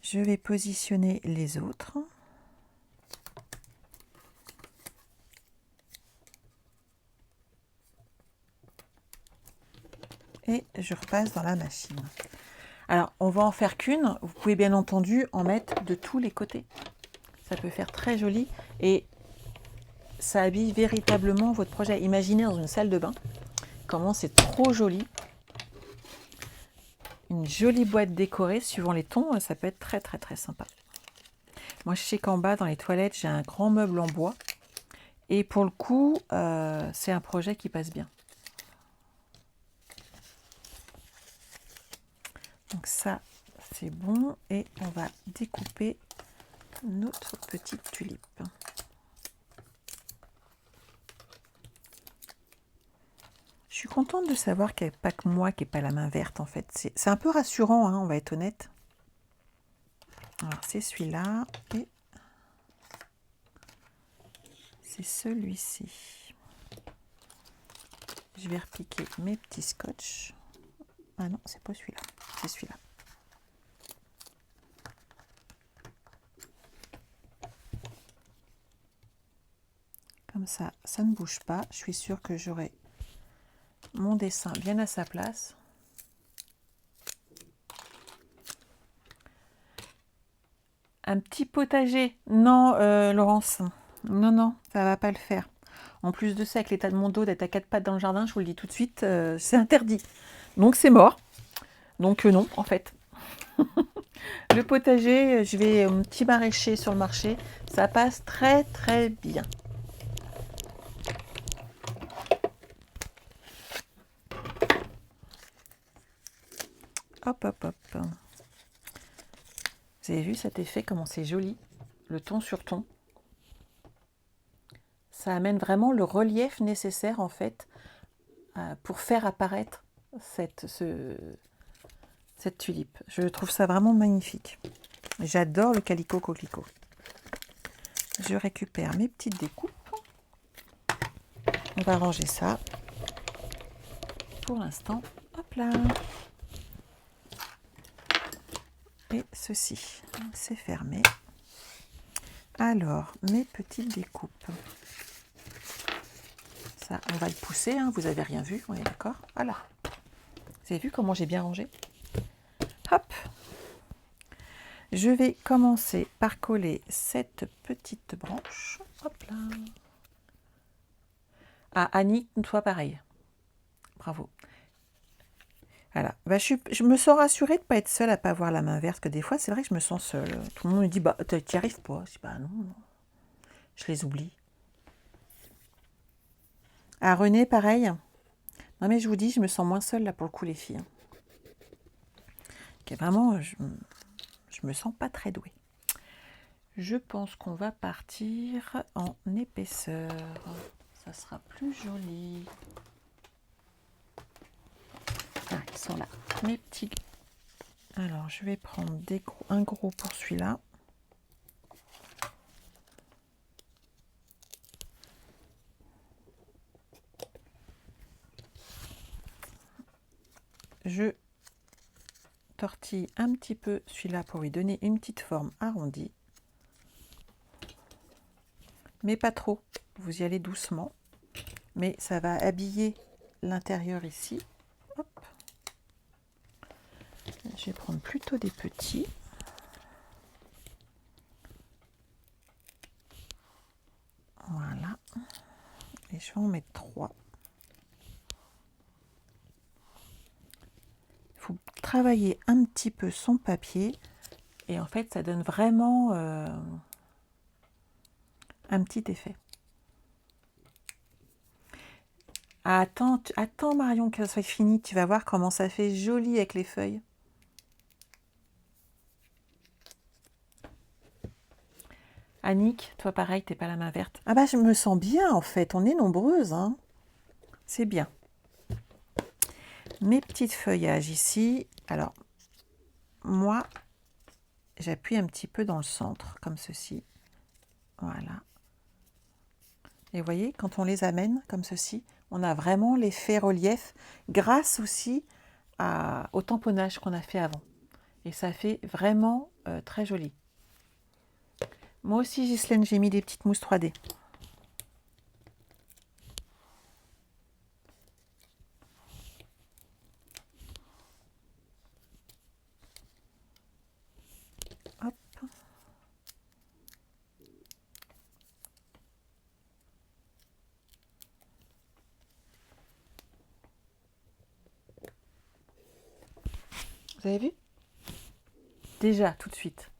Je vais positionner les autres. Et je repasse dans la machine. Alors, on va en faire qu'une. Vous pouvez bien entendu en mettre de tous les côtés. Ça peut faire très joli et ça habille véritablement votre projet. Imaginez dans une salle de bain comment c'est trop joli. Une jolie boîte décorée, suivant les tons, ça peut être très très très sympa. Moi, je sais qu'en bas, dans les toilettes, j'ai un grand meuble en bois. Et pour le coup, c'est un projet qui passe bien. Donc ça, c'est bon. Et on va découper notre petite tulipe. Je suis contente de savoir qu'il n'y a pas que moi qui n'ai pas la main verte en fait. C'est un peu rassurant, hein, on va être honnête. Alors c'est celui-là et c'est celui-ci. Je vais repiquer mes petits scotch. Ah non, c'est pas celui-là, c'est celui-là. Comme ça, ça ne bouge pas. Je suis sûre que j'aurai mon dessin bien à sa place. Un petit potager. Non, Laurence. Non, non, ça va pas le faire. En plus de ça, avec l'état de mon dos d'être à quatre pattes dans le jardin, je vous le dis tout de suite, c'est interdit. Donc c'est mort. Donc non, en fait. Le potager, je vais un petit maraîcher sur le marché. Ça passe très très bien. Hop, hop, hop. Vous avez vu cet effet, comment c'est joli, le ton sur ton. Ça amène vraiment le relief nécessaire en fait pour faire apparaître cette tulipe. Je trouve ça vraiment magnifique. J'adore le calicot coquelicot. Je récupère mes petites découpes. On va ranger ça. Pour l'instant, hop là. Et ceci, c'est fermé. Alors, mes petites découpes. Ça, on va le pousser, hein, vous n'avez rien vu, on est d'accord? Voilà. Vous avez vu comment j'ai bien rangé? Hop. Je vais commencer par coller cette petite branche. Hop là. Ah, Annie, toi pareil. Bravo. Voilà. Bah, je me sens rassurée de ne pas être seule à ne pas avoir la main verte, que des fois, c'est vrai que je me sens seule. Tout le monde me dit, bah, tu n'y arrives pas. Je dis, bah non, non. Je les oublie. Ah, René, pareil. Non, mais je vous dis, je me sens moins seule, là, pour le coup, les filles. Okay, vraiment, je me sens pas très douée. Je pense qu'on va partir en épaisseur. Ça sera plus joli. Ah, ils sont là. Mes petits. Alors, je vais prendre un gros pour celui-là. Je tortille un petit peu celui-là pour lui donner une petite forme arrondie. Mais pas trop. Vous y allez doucement. Mais ça va habiller l'intérieur ici. Hop. Je vais prendre plutôt des petits. Voilà. Et je vais en mettre 3. Il faut travailler un petit peu son papier. Et en fait, ça donne vraiment un petit effet. Ah, attends Marion que ça soit fini. Tu vas voir comment ça fait joli avec les feuilles. Annick, toi pareil, t'es pas la main verte. Ah bah je me sens bien en fait, on est nombreuses, hein. C'est bien. Mes petites feuillages ici. Alors, moi, j'appuie un petit peu dans le centre, comme ceci. Voilà. Et vous voyez, quand on les amène comme ceci, on a vraiment l'effet relief grâce aussi au tamponnage qu'on a fait avant. Et ça fait vraiment très joli. Moi aussi, Ghislaine, j'ai mis des petites mousses 3D. Hop. Vous avez vu? Déjà, tout de suite.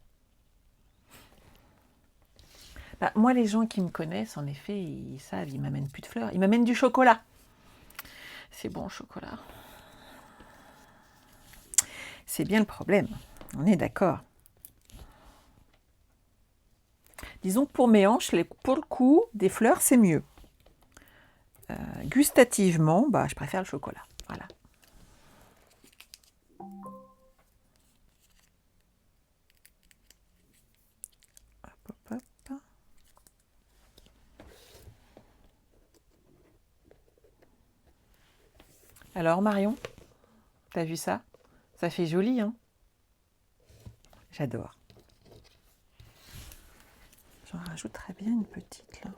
Bah, moi, les gens qui me connaissent, en effet, ils savent, ils m'amènent plus de fleurs. Ils m'amènent du chocolat. C'est bon, chocolat. C'est bien le problème. On est d'accord. Disons que pour mes hanches, pour le coup, des fleurs, c'est mieux. Gustativement, bah, je préfère le chocolat. Voilà. Hop, hop, hop. Alors Marion, t'as vu ça? Ça fait joli, hein? J'adore. J'en rajouterais bien une petite là.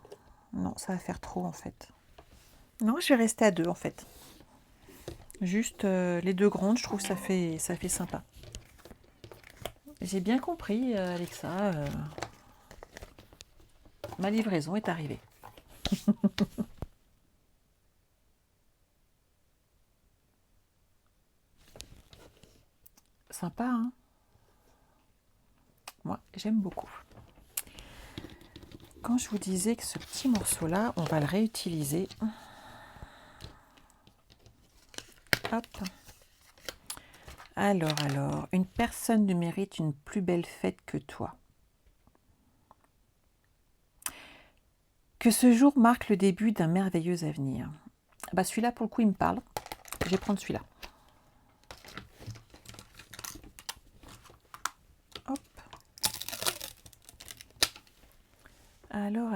Non, ça va faire trop en fait. Non, je vais rester à 2 en fait. Juste les 2 grandes, je trouve ça fait sympa. J'ai bien compris, Alexa. Ma livraison est arrivée. Sympa, hein? Moi, j'aime beaucoup. Quand je vous disais que ce petit morceau-là, on va le réutiliser. Hop. Alors, une personne ne mérite une plus belle fête que toi. Que ce jour marque le début d'un merveilleux avenir. Bah, celui-là, pour le coup, il me parle. Je vais prendre celui-là. Hop. Alors.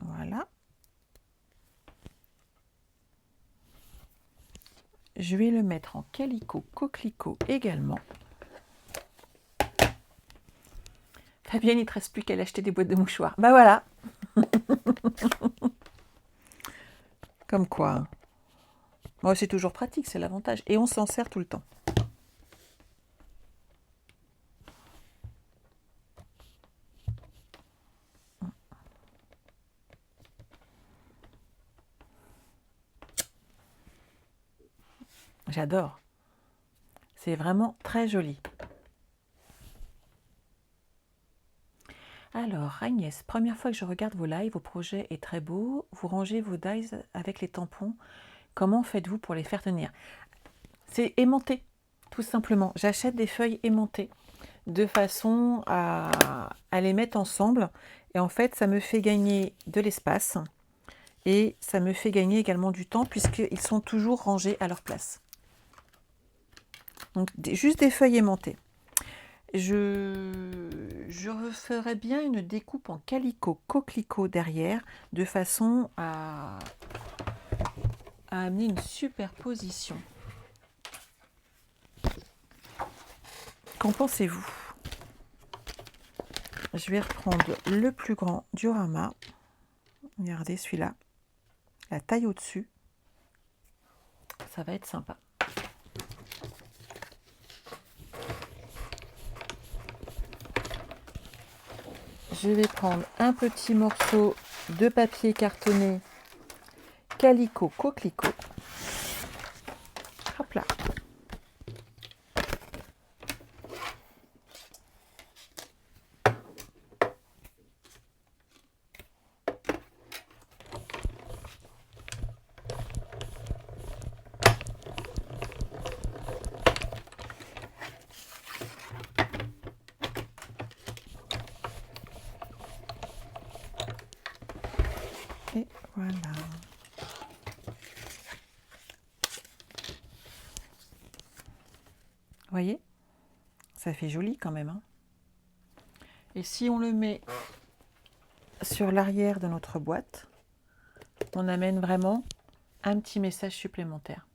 Voilà. Je vais le mettre en calicot coquelicot également. Fabienne, il ne te reste plus qu'à acheter des boîtes de mouchoirs. Bah voilà. Comme quoi. Bon, c'est toujours pratique, c'est l'avantage. Et on s'en sert tout le temps. J'adore. C'est vraiment très joli. Alors, Agnès, première fois que je regarde vos lives, vos projets est très beau. Vous rangez vos dies avec les tampons. Comment faites-vous pour les faire tenir? C'est aimanté, tout simplement. J'achète des feuilles aimantées de façon à les mettre ensemble. Et en fait, ça me fait gagner de l'espace. Et ça me fait gagner également du temps puisqu'ils sont toujours rangés à leur place. Donc, juste des feuilles aimantées. Je referais bien une découpe en calicot coquelicot derrière, de façon à amener une superposition. Qu'en pensez-vous? Je vais reprendre le plus grand diorama. Regardez celui-là. La taille au-dessus. Ça va être sympa. Je vais prendre un petit morceau de papier cartonné calicot coquelicot. Hop là. Et voilà. Vous voyez? Ça fait joli quand même, hein. Et si on le met sur l'arrière de notre boîte, on amène vraiment un petit message supplémentaire.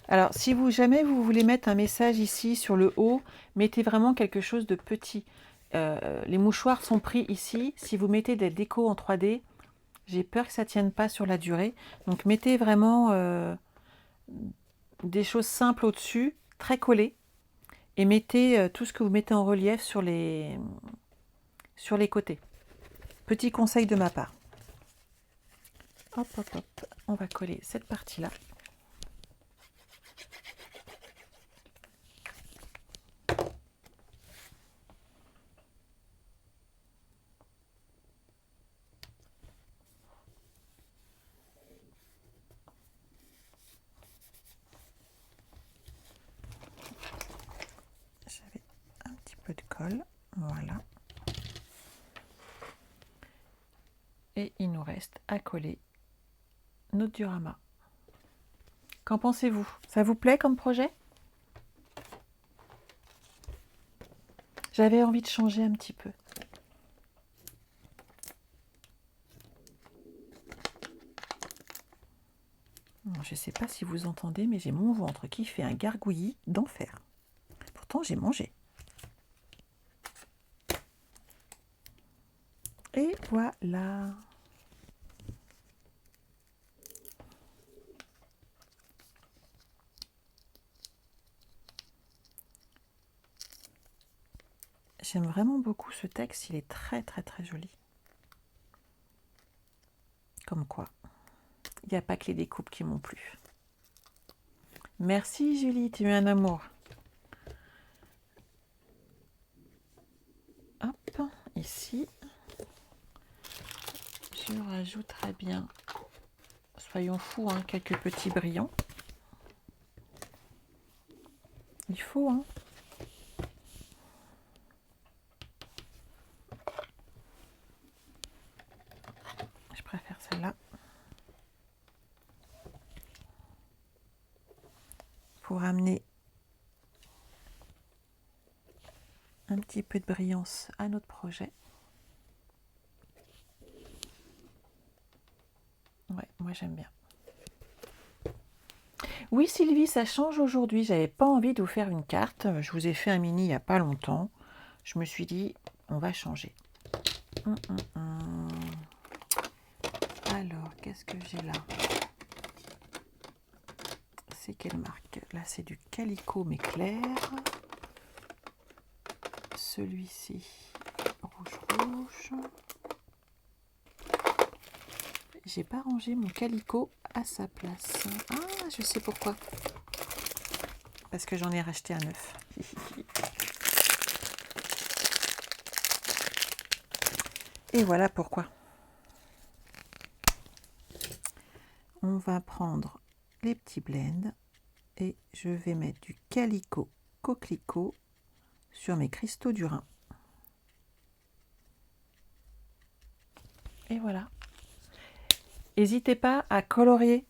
Alors, si jamais vous voulez mettre un message ici sur le haut, mettez vraiment quelque chose de petit. Les mouchoirs sont pris ici. Si vous mettez des décos en 3D, j'ai peur que ça ne tienne pas sur la durée. Donc, mettez vraiment des choses simples au-dessus, très collées. Et mettez tout ce que vous mettez en relief sur les côtés. Petit conseil de ma part. Hop. On va coller cette partie-là. J'avais un petit peu de colle. Voilà. Et il nous reste à coller notre diorama. Qu'en pensez-vous? Ça vous plaît comme projet? J'avais envie de changer un petit peu. Je ne sais pas si vous entendez, mais j'ai mon ventre qui fait un gargouillis d'enfer. Pourtant, j'ai mangé. Et voilà. J'aime vraiment beaucoup ce texte, il est très très très joli. Comme quoi, il n'y a pas que les découpes qui m'ont plu. Merci Julie, tu es un amour. Hop, ici, je rajouterai bien, soyons fous, hein, quelques petits brillants. Il faut, hein. Je préfère celle-là. Pour amener un petit peu de brillance à notre projet. Ouais, moi j'aime bien. Oui Sylvie, ça change aujourd'hui. J'avais pas envie de vous faire une carte. Je vous ai fait un mini il n'y a pas longtemps. Je me suis dit, on va changer. Alors, qu'est-ce que j'ai là? C'est quelle marque? Là, c'est du Calico, mais clair. Celui-ci, rouge. J'ai pas rangé mon Calico à sa place. Ah, je sais pourquoi. Parce que j'en ai racheté un neuf. Et voilà pourquoi. On va prendre les petits blends et je vais mettre du Calico Coquelicot sur mes cristaux du Rhin. Et voilà. N'hésitez pas à colorier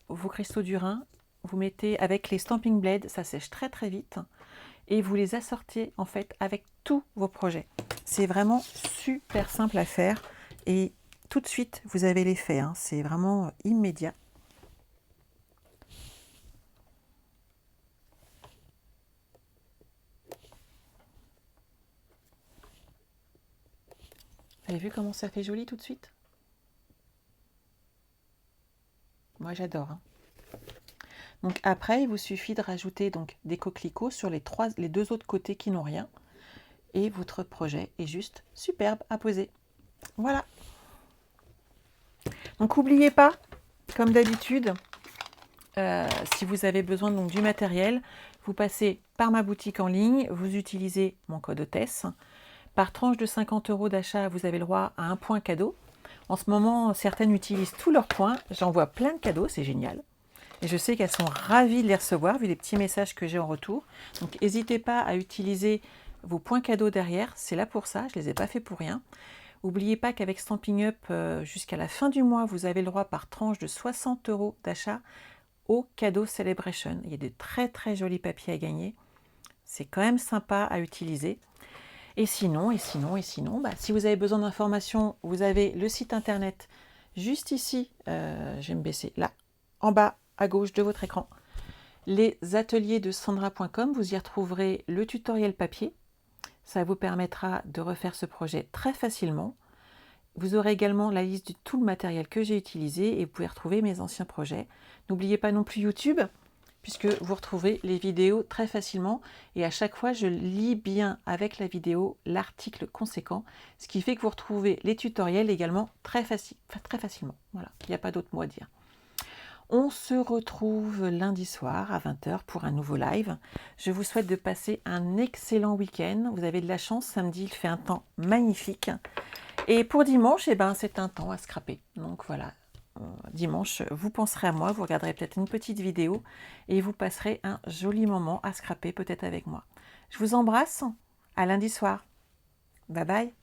vos cristaux du Rhin. Vous mettez avec les Stampin' Blade, ça sèche très très vite. Et vous les assortiez en fait avec tous vos projets. C'est vraiment super simple à faire. Et tout de suite, vous avez l'effet. Hein. C'est vraiment immédiat. Vous avez vu comment ça fait joli tout de suite? Moi j'adore. Hein. Donc après, il vous suffit de rajouter donc des coquelicots sur les deux autres côtés qui n'ont rien. Et votre projet est juste superbe à poser. Voilà. Donc n'oubliez pas, comme d'habitude, si vous avez besoin donc, du matériel, vous passez par ma boutique en ligne, vous utilisez mon code hôtesse. Par tranche de 50 € d'achat, vous avez le droit à un point cadeau. En ce moment, certaines utilisent tous leurs points. J'envoie plein de cadeaux, c'est génial. Et je sais qu'elles sont ravies de les recevoir, vu les petits messages que j'ai en retour. Donc n'hésitez pas à utiliser vos points cadeaux derrière, c'est là pour ça, je ne les ai pas fait pour rien. N'oubliez pas qu'avec Stampin' Up, jusqu'à la fin du mois, vous avez le droit par tranche de 60 € d'achat au cadeau Celebration. Il y a de très très jolis papiers à gagner. C'est quand même sympa à utiliser. Et sinon, si vous avez besoin d'informations, vous avez le site internet juste ici, je vais me baisser là, en bas à gauche de votre écran. Les ateliers de Sandra.com, vous y retrouverez le tutoriel papier. Ça vous permettra de refaire ce projet très facilement. Vous aurez également la liste de tout le matériel que j'ai utilisé et vous pouvez retrouver mes anciens projets. N'oubliez pas non plus YouTube, puisque vous retrouverez les vidéos très facilement. Et à chaque fois, je lis bien avec la vidéo l'article conséquent, ce qui fait que vous retrouvez les tutoriels également très facilement. Voilà, il n'y a pas d'autre mot à dire. On se retrouve lundi soir à 20 h pour un nouveau live. Je vous souhaite de passer un excellent week-end. Vous avez de la chance, samedi il fait un temps magnifique. Et pour dimanche, c'est un temps à scraper. Donc voilà, dimanche, vous penserez à moi, vous regarderez peut-être une petite vidéo et vous passerez un joli moment à scraper peut-être avec moi. Je vous embrasse, à lundi soir. Bye bye.